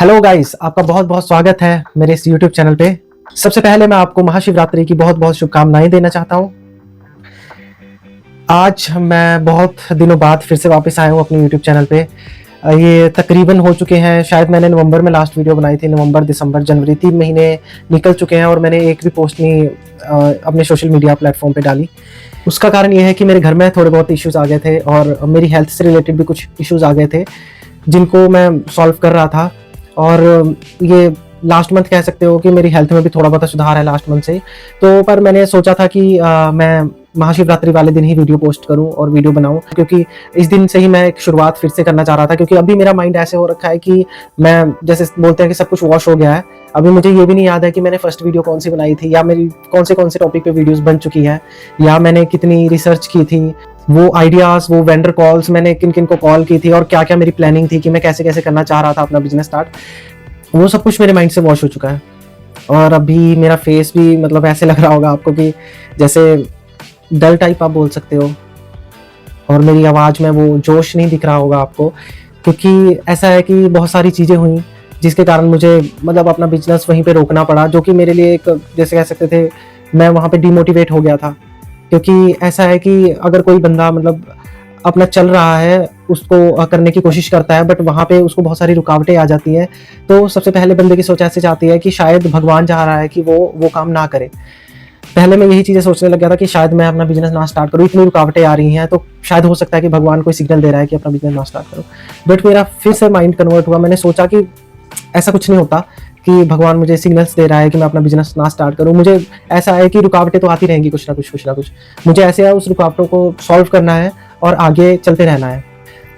Hello guys, आपका बहुत बहुत स्वागत है मेरे इस यूट्यूब चैनल पे। सबसे पहले मैं आपको महाशिवरात्रि की बहुत बहुत शुभकामनाएं देना चाहता हूँ। आज मैं बहुत दिनों बाद फिर से वापस आया हूँ अपने यूट्यूब चैनल पे। ये तकरीबन हो चुके हैं, शायद मैंने नवंबर में लास्ट वीडियो बनाई थी। नवंबर, दिसंबर, जनवरी 3 महीने निकल चुके हैं और मैंने एक भी पोस्ट नहीं अपने सोशल मीडिया प्लेटफॉर्म पे डाली। उसका कारण ये है कि मेरे घर में थोड़े बहुत इश्यूज आ गए थे और मेरी हेल्थ से रिलेटेड भी कुछ इश्यूज आ गए थे जिनको मैं सॉल्व कर रहा था। और ये लास्ट मंथ कह सकते हो कि मेरी हेल्थ में भी थोड़ा बहुत सुधार है लास्ट मंथ से। तो पर मैंने सोचा था कि मैं महाशिवरात्रि वाले दिन ही वीडियो पोस्ट करूं और वीडियो बनाऊं, क्योंकि इस दिन से ही मैं एक शुरुआत फिर से करना चाह रहा था। क्योंकि अभी मेरा माइंड ऐसे हो रखा है कि मैं, जैसे बोलते हैं कि सब कुछ वॉश हो गया है। अभी मुझे ये भी नहीं याद है कि मैंने फर्स्ट वीडियो कौन सी बनाई थी, या मेरी कौन से टॉपिक पे वीडियोस बन चुकी है, या मैंने कितनी रिसर्च की थी, वो आइडियाज, वो वेंडर कॉल्स, मैंने किन किन को कॉल की थी और क्या क्या मेरी प्लानिंग थी कि मैं कैसे कैसे करना चाह रहा था अपना बिजनेस स्टार्ट। वो सब कुछ मेरे माइंड से वॉश हो चुका है। और अभी मेरा फेस भी मतलब ऐसे लग रहा होगा आपको कि जैसे डल टाइप आप बोल सकते हो, और मेरी आवाज़ में वो जोश नहीं दिख रहा होगा आपको, क्योंकि ऐसा है कि बहुत सारी चीज़ें हुई जिसके कारण मुझे मतलब अपना बिजनेस वहीं पे रोकना पड़ा, जो कि मेरे लिए एक, जैसे कह सकते थे, मैं वहाँ पे डिमोटिवेट हो गया था। क्योंकि ऐसा है कि अगर कोई बंदा मतलब अपना चल रहा है, उसको करने की कोशिश करता है, बट वहाँ पे उसको बहुत सारी रुकावटें आ जाती हैं, तो सबसे पहले बंदे की सोच ऐसे जाती है कि शायद भगवान चाह रहा है कि वो काम ना करे। पहले मैं यही चीज़ें सोचने लग गया था कि शायद मैं अपना बिजनेस ना स्टार्ट करूँ, इतनी रुकावटें आ रही हैं, तो शायद हो सकता है कि भगवान कोई सिग्नल दे रहा है कि अपना बिजनेस ना स्टार्ट करो। बट मेरा फिर से माइंड कन्वर्ट हुआ। मैंने सोचा कि ऐसा कुछ नहीं होता कि भगवान मुझे सिग्नल्स दे रहा है कि मैं अपना बिजनेस ना स्टार्ट करूं। मुझे ऐसा है कि रुकावटें तो आती रहेंगी कुछ ना कुछ। मुझे ऐसे है उस रुकावटों को सॉल्व करना है और आगे चलते रहना है।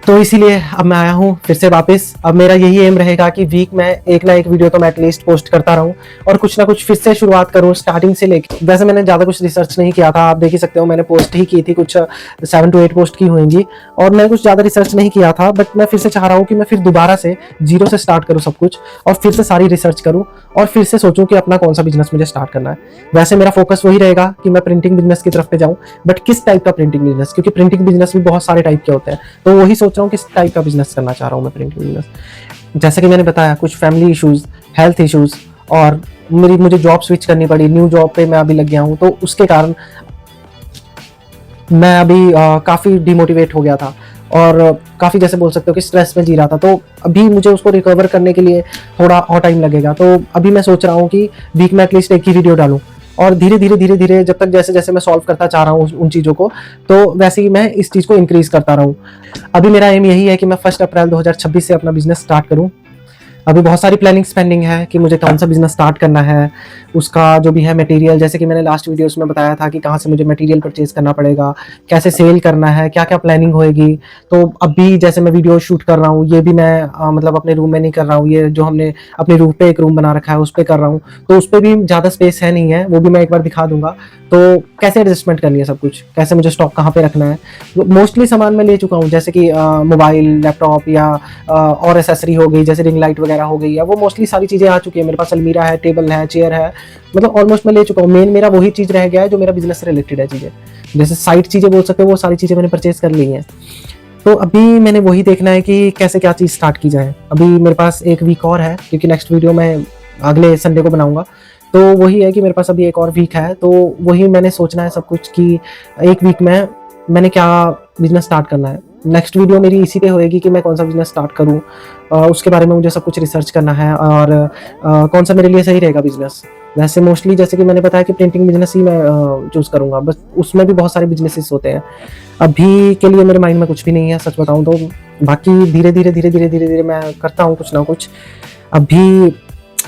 तो इसीलिए अब मैं आया हूँ फिर से वापस। अब मेरा यही एम रहेगा कि वीक में एक ना एक वीडियो तो मैं एटलीस्ट पोस्ट करता रहूँ और कुछ ना कुछ फिर से शुरुआत करूँ स्टार्टिंग से लेकर। वैसे मैंने ज़्यादा कुछ रिसर्च नहीं किया था, आप देख ही सकते हो, मैंने पोस्ट ही की थी, कुछ 7 to 8 पोस्ट की होंगी, और मैंने कुछ ज़्यादा रिसर्च नहीं किया था। बट मैं फिर से चाह रहा हूँ कि मैं फिर दोबारा से जीरो से स्टार्ट करूँ सब कुछ, और फिर से सारी रिसर्च करूँ और फिर से सोचूं कि अपना कौन सा बिजनेस मुझे स्टार्ट करना है। वैसे मेरा फोकस वही रहेगा कि मैं प्रिंटिंग बिजनेस की तरफ पे जाऊं, बट किस टाइप का प्रिंटिंग बिजनेस, क्योंकि प्रिंटिंग बिजनेस भी बहुत सारे टाइप के होते हैं। तो वही सोच रहा हूँ किस टाइप का बिजनेस करना चाह रहा हूँ मैं प्रिंटिंग बिजनेस। जैसे कि मैंने बताया, कुछ फैमिली इशूज, हेल्थ इशूज, और मुझे जॉब स्विच करनी पड़ी, न्यू जॉब पे मैं अभी लग गया हूँ, तो उसके कारण मैं अभी काफ़ी डिमोटिवेट हो गया था और काफ़ी, जैसे बोल सकते हो कि स्ट्रेस में जी रहा था। तो अभी मुझे उसको रिकवर करने के लिए थोड़ा और टाइम लगेगा। तो अभी मैं सोच रहा हूँ कि वीक में एटलीस्ट एक ही वीडियो डालूँ, और धीरे धीरे जब तक जैसे जैसे मैं सॉल्व करता चाह रहा हूँ उन चीज़ों को, तो वैसे ही मैं इस चीज़ को इंक्रीज करता रहूँ। अभी मेरा एम यही है कि मैं 1 अप्रैल 2026 से अपना बिजनेस स्टार्ट करूँ। अभी बहुत सारी प्लानिंग्स पेंडिंग है कि मुझे कौन सा बिजनेस स्टार्ट करना है, उसका जो भी है मटेरियल, जैसे कि मैंने लास्ट वीडियोस में बताया था कि कहाँ से मुझे मटेरियल परचेज करना पड़ेगा, कैसे सेल करना है, क्या क्या प्लानिंग होएगी। तो अभी जैसे मैं वीडियो शूट कर रहा हूँ, ये भी मैं मतलब अपने रूम में नहीं कर रहा हूँ, ये जो हमने अपने रूम पे एक रूम बना रखा है उस पर कर रहा हूँ। तो उस पर भी ज़्यादा स्पेस है नहीं है, वो भी मैं एक बार दिखा दूंगा। तो कैसे एडजस्टमेंट करनी है सब कुछ, कैसे मुझे स्टॉक कहाँ पे रखना है। मोस्टली सामान मैं ले चुका हूँ, जैसे कि मोबाइल, लैपटॉप, या और एसेसरी हो गई, जैसे रिंग लाइट वगैरह हो गई, या वो मोस्टली सारी चीज़ें आ चुकी है मेरे पास। अलमीरा है, टेबल है, चेयर है, मतलब ऑलमोस्ट मैं ले चुका हूँ। मेन मेरा वही चीज़ रह गया है जो मेरा बिजनेस से रिलेटेड है चीज़ें, जैसे साइड चीज़ें बोल सकते हो, वो सारी चीज़ें मैंने परचेज कर ली हैं। तो अभी मैंने वही देखना है कि कैसे क्या चीज़ स्टार्ट की जाए। अभी मेरे पास एक वीक और है, क्योंकि नेक्स्ट वीडियो मैं अगले संडे को बनाऊंगा। तो वही है कि मेरे पास अभी एक और वीक है, तो वही मैंने सोचना है सब कुछ कि एक वीक में मैंने क्या बिजनेस स्टार्ट करना है। नेक्स्ट वीडियो मेरी इसी पे होएगी कि मैं कौन सा बिजनेस स्टार्ट करूं, उसके बारे में मुझे सब कुछ रिसर्च करना है, और कौन सा मेरे लिए सही रहेगा बिजनेस। वैसे मोस्टली जैसे कि मैंने बताया कि प्रिंटिंग बिजनेस ही मैं चूज़ करूंगा, बस उसमें भी बहुत सारे बिजनेसेस होते हैं। अभी के लिए मेरे माइंड में कुछ भी नहीं है, सच बताऊं तो। बाकी धीरे धीरे मैं करता हूँ कुछ ना कुछ। अभी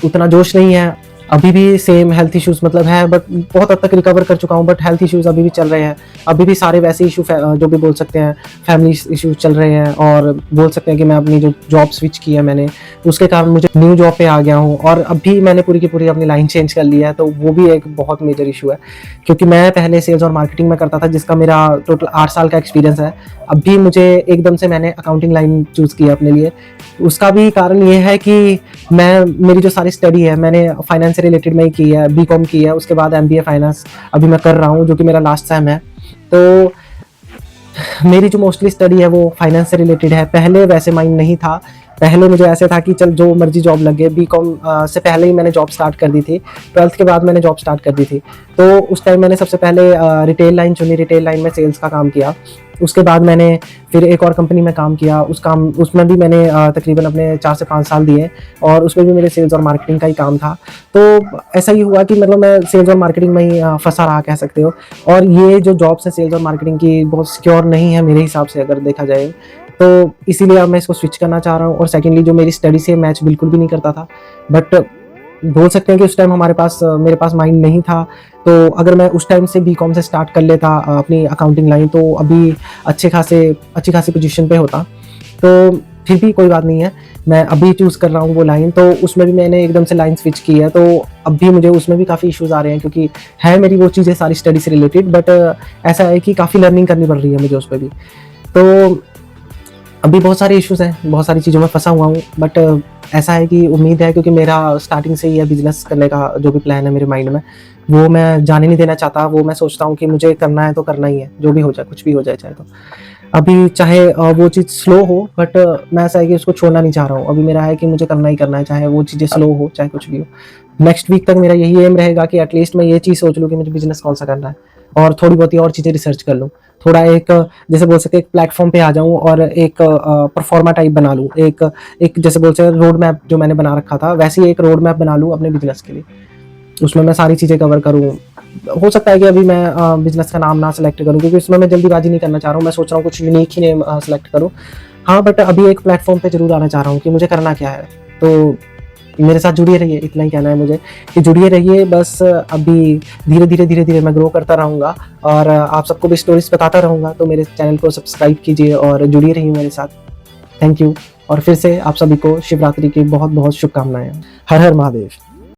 उतना जोश नहीं है, अभी भी सेम हेल्थ इश्यूज मतलब है, बट बहुत हद तक रिकवर कर चुका हूँ, बट हेल्थ इश्यूज अभी भी चल रहे हैं। अभी भी सारे वैसे इशू जो भी बोल सकते हैं फैमिली इश्यूज चल रहे हैं, और बोल सकते हैं कि मैं अपनी जो जॉब स्विच की है मैंने, उसके कारण मुझे न्यू जॉब पे आ गया हूँ, और अभी मैंने पूरी की पूरी अपनी लाइन चेंज कर ली है। तो वो भी एक बहुत मेजर इशू है, क्योंकि मैं पहले सेल्स और मार्केटिंग में करता था, जिसका मेरा टोटल 8 साल का एक्सपीरियंस है। अभी मुझे एकदम से मैंने अकाउंटिंग लाइन चूज़ की अपने लिए। उसका भी कारण ये है कि मेरी जो सारी स्टडी है मैंने फाइनेंस से रिलेटेड में ही की है, बीकॉम की है, उसके बाद एमबीए फाइनेंस अभी मैं कर रहा हूँ, जो कि मेरा लास्ट सेम है। तो मेरी जो मोस्टली स्टडी है वो फाइनेंस से रिलेटेड है। पहले वैसे माइंड नहीं था, पहले मुझे ऐसे था कि चल जो मर्जी जॉब लग गए, बीकॉम से पहले ही मैंने जॉब स्टार्ट कर दी थी, 12th के बाद मैंने जॉब स्टार्ट कर दी थी। तो उस टाइम मैंने सबसे पहले रिटेल लाइन चुनी, रिटेल लाइन में सेल्स का काम किया। उसके बाद मैंने फिर एक और कंपनी में काम किया, उसमें भी मैंने तकरीबन अपने 4 से 5 साल दिए, और उसमें भी मेरे सेल्स और मार्केटिंग का ही काम था। तो ऐसा ही हुआ कि मतलब मैं सेल्स और मार्केटिंग में ही फंसा रहा कह सकते हो। और ये जो जॉब्स है सेल्स और मार्केटिंग की, बहुत सिक्योर नहीं है मेरे हिसाब से अगर देखा जाए, तो इसीलिए अब मैं इसको स्विच करना चाह रहा हूँ। और सेकेंडली जो मेरी स्टडी से मैच बिल्कुल भी नहीं करता था, बट बोल सकते हैं कि उस टाइम मेरे पास माइंड नहीं था। तो अगर मैं उस टाइम से बीकॉम से स्टार्ट कर लेता अपनी अकाउंटिंग लाइन, तो अभी अच्छी खासी पोजीशन पे होता। तो फिर भी कोई बात नहीं है, मैं अभी चूज़ कर रहा हूँ वो लाइन, तो उसमें भी मैंने एकदम से लाइन स्विच की है। तो अब भी मुझे उसमें भी काफ़ी इश्यूज़ आ रहे हैं, क्योंकि है मेरी वो चीज़ें सारी स्टडी से रिलेटेड, बट ऐसा है कि काफ़ी लर्निंग करनी पड़ रही है मुझे उस पर भी। तो अभी बहुत सारे इश्यूज़ हैं, बहुत सारी चीज़ों में फँसा हुआ हूँ, बट ऐसा है कि उम्मीद है, क्योंकि मेरा स्टार्टिंग से ही है बिज़नेस करने का जो भी प्लान है मेरे माइंड में, वो मैं जाने नहीं देना चाहता। वो मैं सोचता हूँ कि मुझे करना है तो करना ही है, जो भी हो जाए, कुछ भी हो जाए चाहे तो। अभी चाहे वो चीज़ स्लो हो, बट मैं ऐसा है कि उसको छोड़ना नहीं चाह रहा हूँ। अभी मेरा है कि मुझे करना ही करना है, चाहे वो चीज़ें स्लो हो, चाहे कुछ भी हो। नेक्स्ट वीक तक मेरा यही एम रहेगा कि एटलीस्ट मैं ये चीज़ सोच लूँ कि मुझे बिज़नेस कौन सा करना है, और थोड़ी बहुत और चीज़ें रिसर्च कर लूँ। थोड़ा एक जैसे बोल सकते हैं एक प्लेटफॉर्म पे आ जाऊँ, और एक परफॉर्मा टाइप बना लूँ, एक जैसे बोल सकते हैं रोड मैप जो मैंने बना रखा था, वैसे ही एक रोड मैप बना लूँ अपने बिजनेस के लिए। उसमें मैं सारी चीज़ें कवर करूँ। हो सकता है कि अभी मैं बिजनेस का नाम ना सेलेक्ट करूँ, क्योंकि उसमें मैं जल्दीबाजी नहीं करना चाह रहा हूँ। मैं सोच रहा हूँ कुछ यूनिक ही नेम सेलेक्ट करूँ। हाँ, बट अभी एक प्लेटफॉर्म पे जरूर आना चाह रहा हूँ कि मुझे करना क्या है। तो मेरे साथ जुड़िए रहिए, इतना ही कहना है मुझे कि जुड़िए रहिए बस। अभी धीरे धीरे मैं ग्रो करता रहूँगा, और आप सबको भी स्टोरीज बताता रहूँगा। तो मेरे चैनल को सब्सक्राइब कीजिए और जुड़िए रहिए मेरे साथ। Thank you. और फिर से आप सभी को शिवरात्रि की बहुत बहुत शुभकामनाएं। हर हर महादेव।